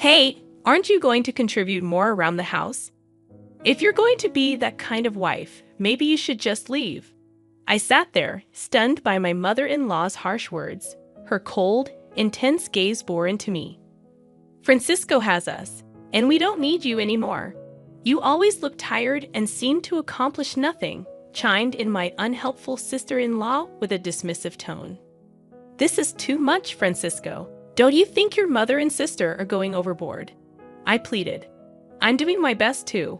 Hey, aren't you going to contribute more around the house? If you're going to be that kind of wife, maybe you should just leave. I sat there, stunned by my mother-in-law's harsh words. Her cold, intense gaze bore into me. Francisco has us, and we don't need you anymore. You always look tired and seem to accomplish nothing, chimed in my unhelpful sister-in-law with a dismissive tone. This is too much, Francisco. Don't you think your mother and sister are going overboard? I pleaded. I'm doing my best too.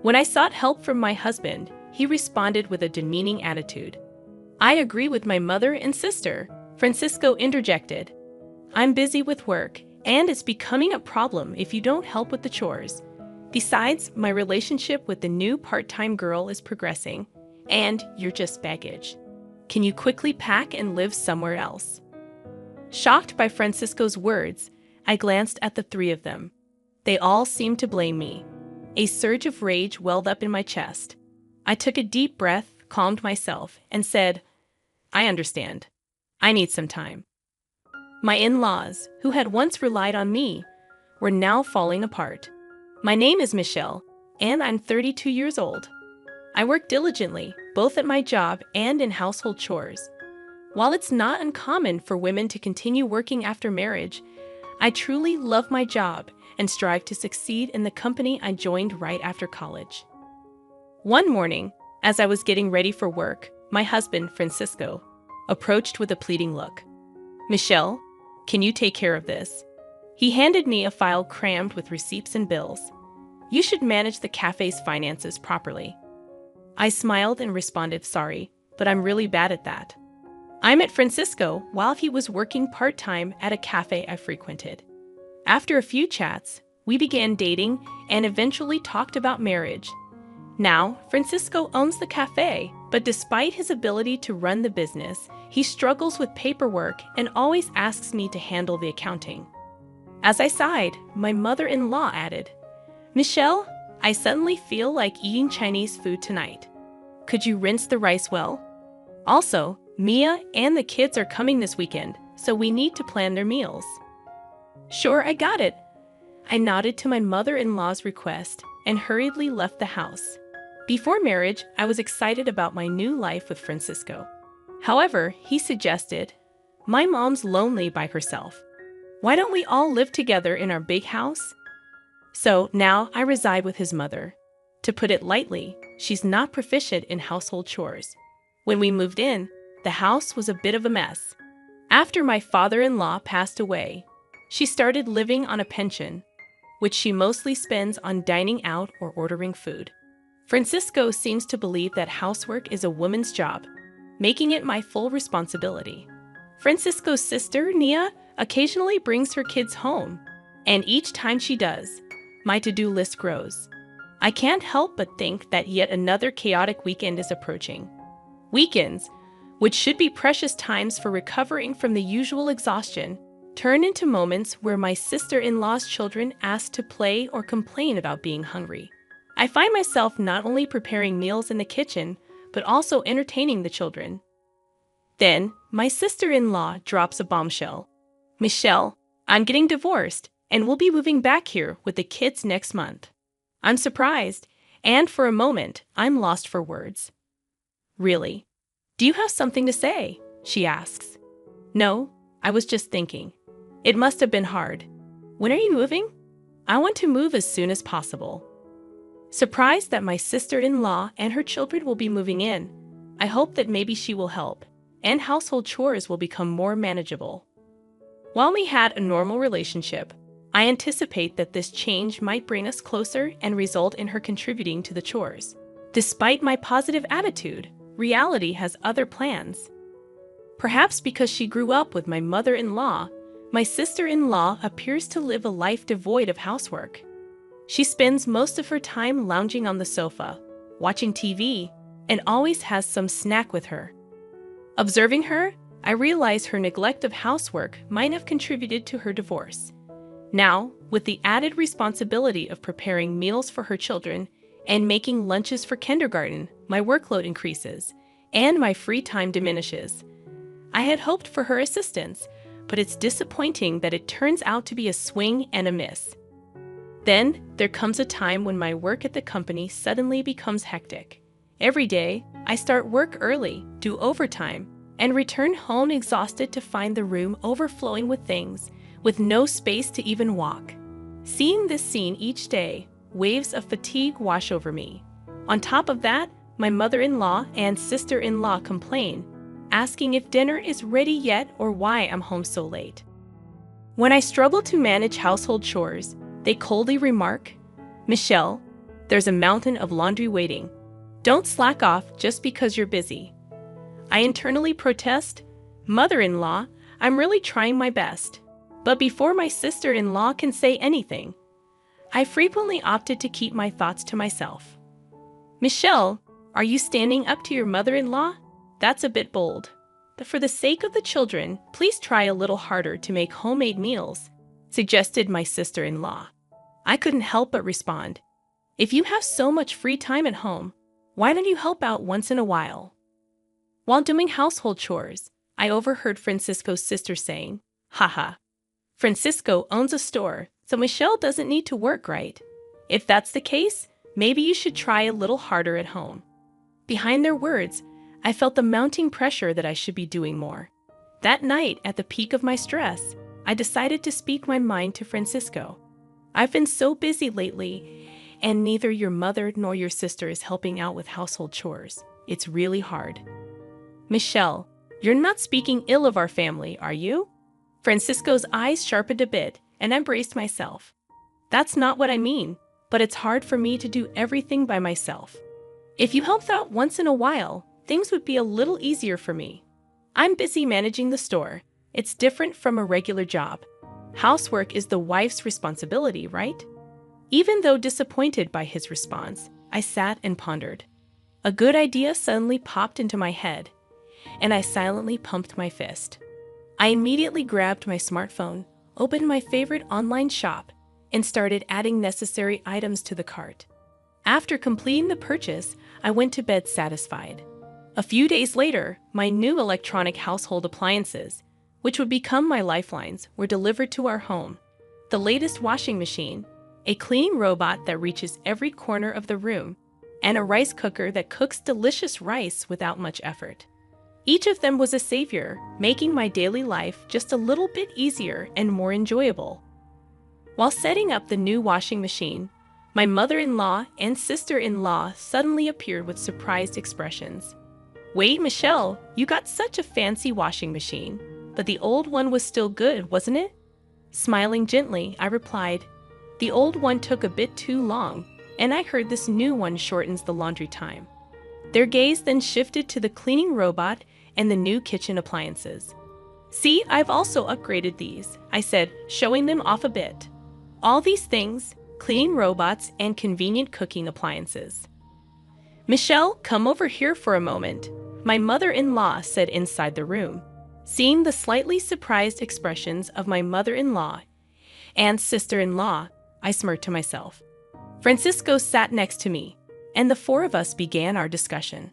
When I sought help from my husband, he responded with a demeaning attitude. I agree with my mother and sister, Francisco interjected. I'm busy with work, and it's becoming a problem if you don't help with the chores. Besides, my relationship with the new part-time girl is progressing, and you're just baggage. Can you quickly pack and live somewhere else? Shocked by Francisco's words, I glanced at the three of them. They all seemed to blame me. A surge of rage welled up in my chest. I took a deep breath, calmed myself, and said, I understand. I need some time. My in-laws, who had once relied on me, were now falling apart. My name is Michelle, and I'm 32 years old. I work diligently, both at my job and in household chores. While it's not uncommon for women to continue working after marriage, I truly love my job and strive to succeed in the company I joined right after college. One morning, as I was getting ready for work, my husband, Francisco, approached with a pleading look. Michelle, can you take care of this? He handed me a file crammed with receipts and bills. You should manage the cafe's finances properly. I smiled and responded, sorry, but I'm really bad at that. I met Francisco while he was working part-time at a cafe I frequented. After a few chats, we began dating and eventually talked about marriage. Now, Francisco owns the cafe, but despite his ability to run the business, he struggles with paperwork and always asks me to handle the accounting. As I sighed, my mother-in-law added, Michelle, I suddenly feel like eating Chinese food tonight. Could you rinse the rice well? Also, Mia and the kids are coming this weekend, so we need to plan their meals. Sure, I got it. I nodded to my mother-in-law's request and hurriedly left the house. Before marriage, I was excited about my new life with Francisco. However, he suggested, my mom's lonely by herself. Why don't we all live together in our big house? So now I reside with his mother. To put it lightly, she's not proficient in household chores. When we moved in, the house was a bit of a mess. After my father-in-law passed away, she started living on a pension, which she mostly spends on dining out or ordering food. Francisco seems to believe that housework is a woman's job, making it my full responsibility. Francisco's sister, Nia, occasionally brings her kids home, and each time she does, my to-do list grows. I can't help but think that yet another chaotic weekend is approaching. Weekends, which should be precious times for recovering from the usual exhaustion, turn into moments where my sister-in-law's children ask to play or complain about being hungry. I find myself not only preparing meals in the kitchen, but also entertaining the children. Then, my sister-in-law drops a bombshell. Michelle, I'm getting divorced, and we'll be moving back here with the kids next month. I'm surprised, and for a moment, I'm lost for words. Really? Do you have something to say? She asks. No, I was just thinking. It must have been hard. When are you moving? I want to move as soon as possible. Surprised that my sister-in-law and her children will be moving in, I hope that maybe she will help, and household chores will become more manageable. While we had a normal relationship, I anticipate that this change might bring us closer and result in her contributing to the chores. Despite my positive attitude, reality has other plans. Perhaps because she grew up with my mother-in-law, my sister-in-law appears to live a life devoid of housework. She spends most of her time lounging on the sofa, watching TV, and always has some snack with her. Observing her, I realize her neglect of housework might have contributed to her divorce. Now, with the added responsibility of preparing meals for her children and making lunches for kindergarten, my workload increases, and my free time diminishes. I had hoped for her assistance, but it's disappointing that it turns out to be a swing and a miss. Then, there comes a time when my work at the company suddenly becomes hectic. Every day, I start work early, do overtime, and return home exhausted to find the room overflowing with things, with no space to even walk. Seeing this scene each day, waves of fatigue wash over me. On top of that, my mother-in-law and sister-in-law complain, asking if dinner is ready yet or why I'm home so late. When I struggle to manage household chores, they coldly remark, "Michelle, there's a mountain of laundry waiting. Don't slack off just because you're busy." I internally protest, "Mother-in-law, I'm really trying my best." But before my sister-in-law can say anything, I frequently opted to keep my thoughts to myself. "Michelle, are you standing up to your mother-in-law? That's a bit bold. But for the sake of the children, please try a little harder to make homemade meals," suggested my sister-in-law. I couldn't help but respond, "If you have so much free time at home, why don't you help out once in a while?" While doing household chores, I overheard Francisco's sister saying, "Haha, Francisco owns a store, so Michelle doesn't need to work, right? If that's the case, maybe you should try a little harder at home." Behind their words, I felt the mounting pressure that I should be doing more. That night, at the peak of my stress, I decided to speak my mind to Francisco. "I've been so busy lately, and neither your mother nor your sister is helping out with household chores. It's really hard." "Michelle, you're not speaking ill of our family, are you?" Francisco's eyes sharpened a bit, and I braced myself. "That's not what I mean, but it's hard for me to do everything by myself. If you helped out once in a while, things would be a little easier for me. I'm busy managing the store. It's different from a regular job. Housework is the wife's responsibility, right?" Even though disappointed by his response, I sat and pondered. A good idea suddenly popped into my head, and I silently pumped my fist. I immediately grabbed my smartphone, opened my favorite online shop, and started adding necessary items to the cart. After completing the purchase, I went to bed satisfied. A few days later, my new electronic household appliances, which would become my lifelines, were delivered to our home. The latest washing machine, a cleaning robot that reaches every corner of the room, and a rice cooker that cooks delicious rice without much effort. Each of them was a savior, making my daily life just a little bit easier and more enjoyable. While setting up the new washing machine, my mother-in-law and sister-in-law suddenly appeared with surprised expressions. "Wait, Michelle, you got such a fancy washing machine, but the old one was still good, wasn't it?" Smiling gently, I replied, "The old one took a bit too long, and I heard this new one shortens the laundry time." Their gaze then shifted to the cleaning robot and the new kitchen appliances. "See, I've also upgraded these," I said, showing them off a bit. "All these things, cleaning robots and convenient cooking appliances." "Michelle, come over here for a moment," my mother-in-law said inside the room. Seeing the slightly surprised expressions of my mother-in-law and sister-in-law, I smirked to myself. Francisco sat next to me, and the four of us began our discussion.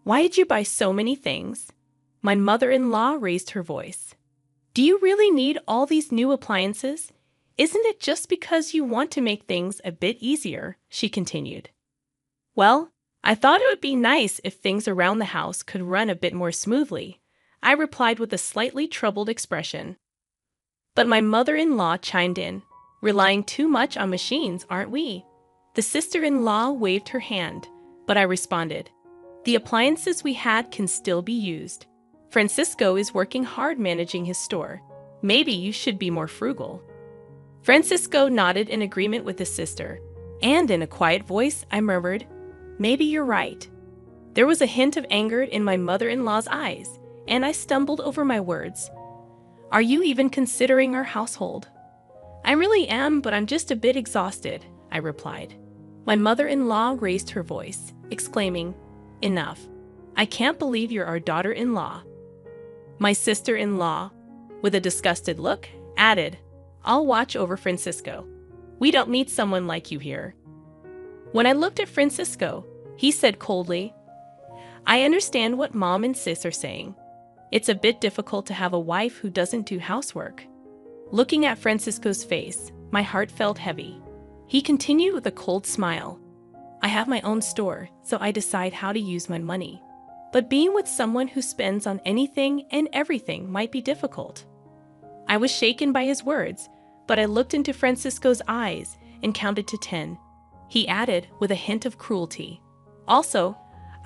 "Why did you buy so many things?" My mother-in-law raised her voice. "Do you really need all these new appliances? Isn't it just because you want to make things a bit easier?" she continued. "Well, I thought it would be nice if things around the house could run a bit more smoothly," I replied with a slightly troubled expression. But my mother-in-law chimed in, "Relying too much on machines, aren't we?" The sister-in-law waved her hand, but I responded, "The appliances we had can still be used. Francisco is working hard managing his store. Maybe you should be more frugal." Francisco nodded in agreement with his sister, and in a quiet voice I murmured, "Maybe you're right." There was a hint of anger in my mother-in-law's eyes, and I stumbled over my words. "Are you even considering our household?" "I really am, but I'm just a bit exhausted," I replied. My mother-in-law raised her voice, exclaiming, "Enough. I can't believe you're our daughter-in-law." My sister-in-law, with a disgusted look, added, "I'll watch over Francisco. We don't need someone like you here." When I looked at Francisco, he said coldly, "I understand what Mom and Sis are saying, It's a bit difficult to have a wife who doesn't do housework. Looking at Francisco's face, my heart felt heavy. He continued with a cold smile. I have my own store, so I decide how to use my money. But being with someone who spends on anything and everything might be difficult. I was shaken by his words, but I looked into Francisco's eyes and counted to 10. He added with a hint of cruelty. Also,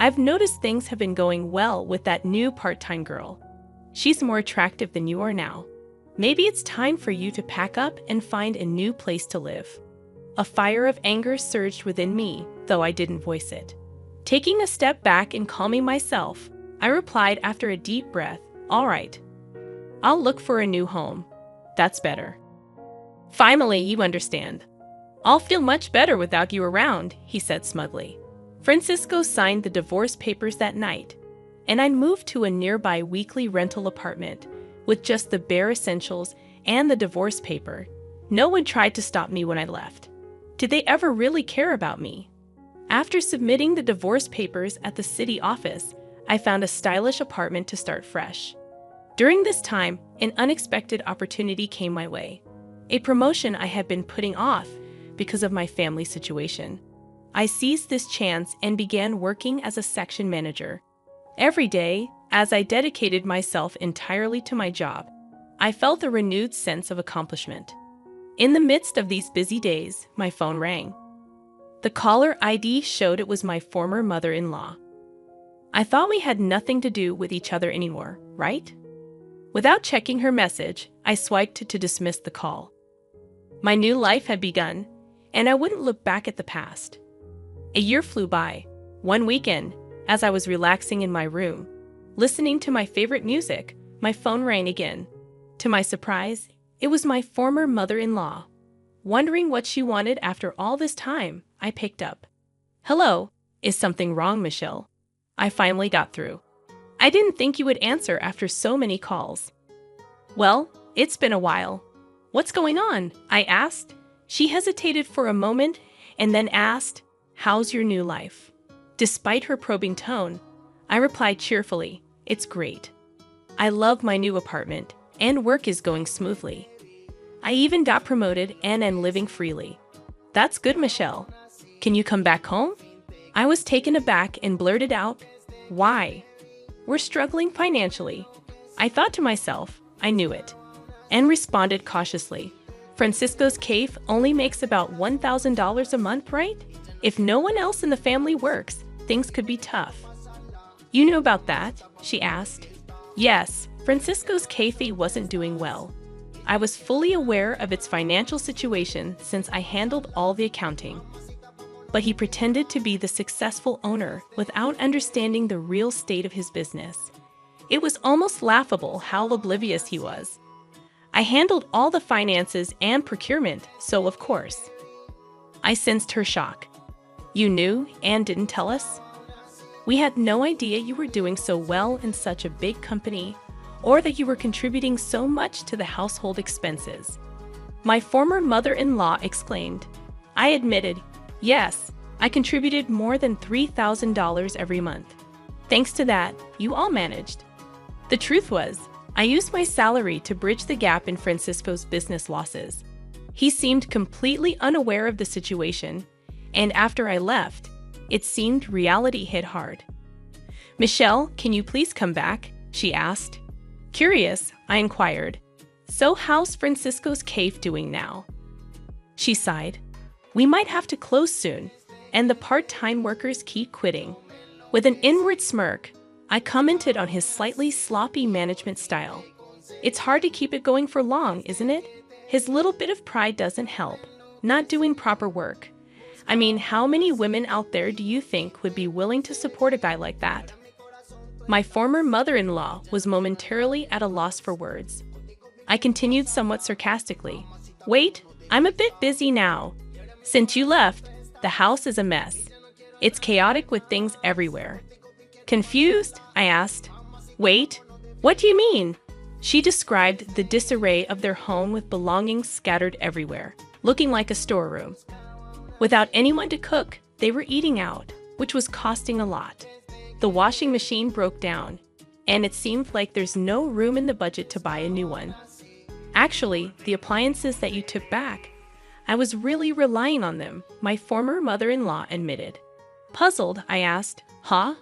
I've noticed things have been going well with that new part-time girl. She's more attractive than you are now. Maybe it's time for you to pack up and find a new place to live. A fire of anger surged within me, though I didn't voice it. Taking a step back and calming myself, I replied after a deep breath, "All right. I'll look for a new home. That's better." "Finally, you understand. I'll feel much better without you around," he said smugly. Francisco signed the divorce papers that night, and I moved to a nearby weekly rental apartment with just the bare essentials and the divorce paper. No one tried to stop me when I left. Did they ever really care about me? After submitting the divorce papers at the city office, I found a stylish apartment to start fresh. During this time, an unexpected opportunity came my way. A promotion I had been putting off because of my family situation. I seized this chance and began working as a section manager. Every day, as I dedicated myself entirely to my job, I felt a renewed sense of accomplishment. In the midst of these busy days, my phone rang. The caller ID showed it was my former mother-in-law. I thought we had nothing to do with each other anymore, right? Without checking her message, I swiped to dismiss the call. My new life had begun, and I wouldn't look back at the past. A year flew by. One weekend, as I was relaxing in my room, listening to my favorite music, my phone rang again. To my surprise, it was my former mother-in-law. Wondering what she wanted after all this time, I picked up. "Hello, is something wrong, Michelle?" I finally got through. "I didn't think you would answer after so many calls." "Well, it's been a while. What's going on?" I asked. She hesitated for a moment and then asked, "How's your new life?" Despite her probing tone, I replied cheerfully, "It's great. I love my new apartment, and work is going smoothly. I even got promoted and am living freely." "That's good, Michelle. Can you come back home?" I was taken aback and blurted out, "Why?" "We're struggling financially." I thought to myself, I knew it, and responded cautiously, "Francisco's cafe only makes about $1,000 a month, right? If no one else in the family works, things could be tough." "You knew about that?" she asked. Yes, Francisco's cafe wasn't doing well. I was fully aware of its financial situation since I handled all the accounting. But he pretended to be the successful owner without understanding the real state of his business. It was almost laughable how oblivious he was. I handled all the finances and procurement, so of course. I sensed her shock. "You knew and didn't tell us?" "We had no idea you were doing so well in such a big company, or that you were contributing so much to the household expenses," my former mother-in-law exclaimed. I admitted, "Yes, I contributed more than $3,000 every month. Thanks to that, you all managed." The truth was, I used my salary to bridge the gap in Francisco's business losses. He seemed completely unaware of the situation, and after I left, it seemed reality hit hard. "Michelle, can you please come back?" she asked. Curious, I inquired, "So how's Francisco's cafe doing now?" She sighed. "We might have to close soon, and the part-time workers keep quitting." With an inward smirk, I commented on his slightly sloppy management style. "It's hard to keep it going for long, isn't it? His little bit of pride doesn't help. Not doing proper work. I mean, how many women out there do you think would be willing to support a guy like that?" My former mother-in-law was momentarily at a loss for words. I continued somewhat sarcastically, "Wait, I'm a bit busy now. Since you left, the house is a mess. It's chaotic with things everywhere." Confused, I asked, "Wait, what do you mean?" She described the disarray of their home with belongings scattered everywhere, looking like a storeroom. Without anyone to cook, they were eating out, which was costing a lot. The washing machine broke down. and it seemed like there's no room in the budget to buy a new one. Actually, the appliances that you took back, I was really relying on them, my former mother-in-law admitted. Puzzled, I asked, "Huh?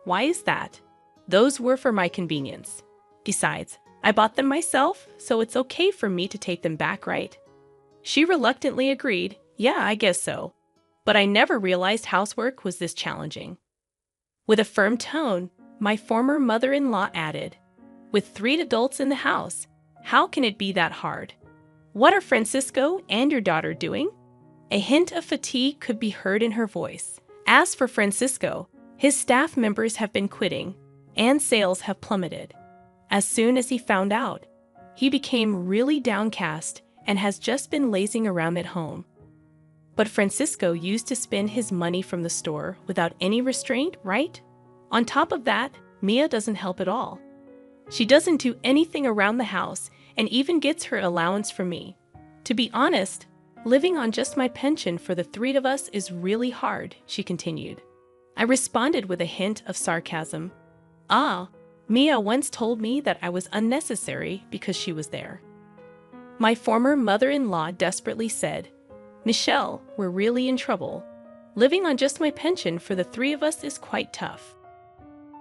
Why is that?" "Those were for my convenience. Besides, I bought them myself, so it's okay for me to take them back, right?" She reluctantly agreed, "Yeah, I guess so. But I never realized housework was this challenging." With a firm tone, my former mother-in-law added, "With 3 adults in the house, how can it be that hard? What are Francisco and your daughter doing?" A hint of fatigue could be heard in her voice. As for Francisco, his staff members have been quitting, and sales have plummeted. As soon as he found out, he became really downcast and has just been lazing around at home. But Francisco used to spend his money from the store without any restraint, right? On top of that, Mia doesn't help at all. She doesn't do anything around the house and even gets her allowance from me. To be honest, living on just my pension for the 3 of us is really hard, she continued. I responded with a hint of sarcasm. "Ah, Mia once told me that I was unnecessary because she was there." My former mother-in-law desperately said, "Michelle, we're really in trouble. Living on just my pension for the 3 of us is quite tough."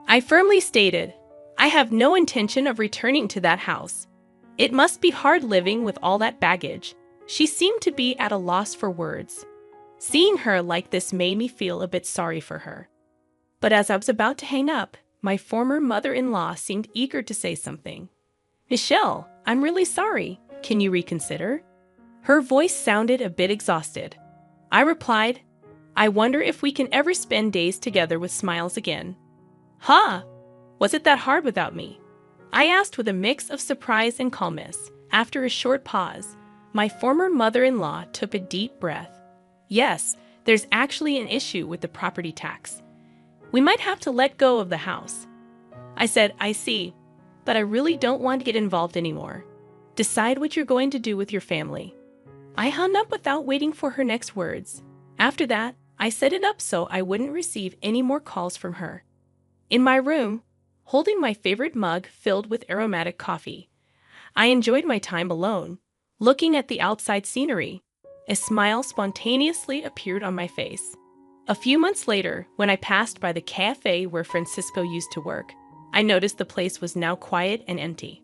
I firmly stated, "I have no intention of returning to that house. It must be hard living with all that baggage." She seemed to be at a loss for words. Seeing her like this made me feel a bit sorry for her. But as I was about to hang up, my former mother-in-law seemed eager to say something. "Michelle, I'm really sorry. Can you reconsider?" Her voice sounded a bit exhausted. I replied, "I wonder if we can ever spend days together with smiles again." "Huh? Was it that hard without me?" I asked with a mix of surprise and calmness. After a short pause, my former mother-in-law took a deep breath. "Yes, there's actually an issue with the property tax. We might have to let go of the house." I said, "I see, but I really don't want to get involved anymore. Decide what you're going to do with your family." I hung up without waiting for her next words. After that, I set it up so I wouldn't receive any more calls from her. In my room, holding my favorite mug filled with aromatic coffee, I enjoyed my time alone, looking at the outside scenery. A smile spontaneously appeared on my face. A few months later, when I passed by the cafe where Francisco used to work, I noticed the place was now quiet and empty.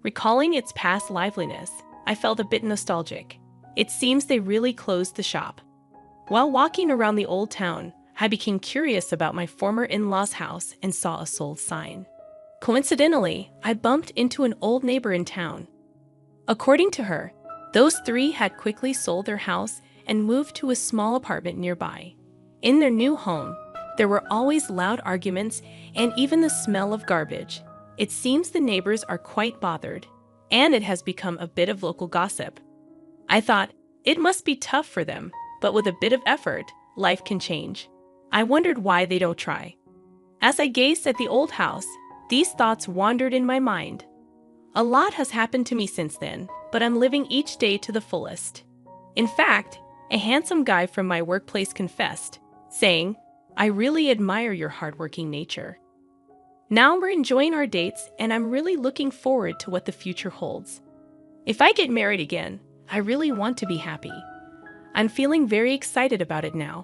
Recalling its past liveliness, I felt a bit nostalgic. It seems they really closed the shop. While walking around the old town, I became curious about my former in-law's house and saw a sold sign. Coincidentally, I bumped into an old neighbor in town. According to her, those 3 had quickly sold their house and moved to a small apartment nearby. In their new home, there were always loud arguments and even the smell of garbage. It seems the neighbors are quite bothered, and it has become a bit of local gossip. I thought, it must be tough for them, but with a bit of effort, life can change. I wondered why they don't try. As I gazed at the old house, these thoughts wandered in my mind. A lot has happened to me since then, but I'm living each day to the fullest. In fact, a handsome guy from my workplace confessed, saying, "I really admire your hardworking nature." Now we're enjoying our dates, and I'm really looking forward to what the future holds. If I get married again, I really want to be happy. I'm feeling very excited about it now.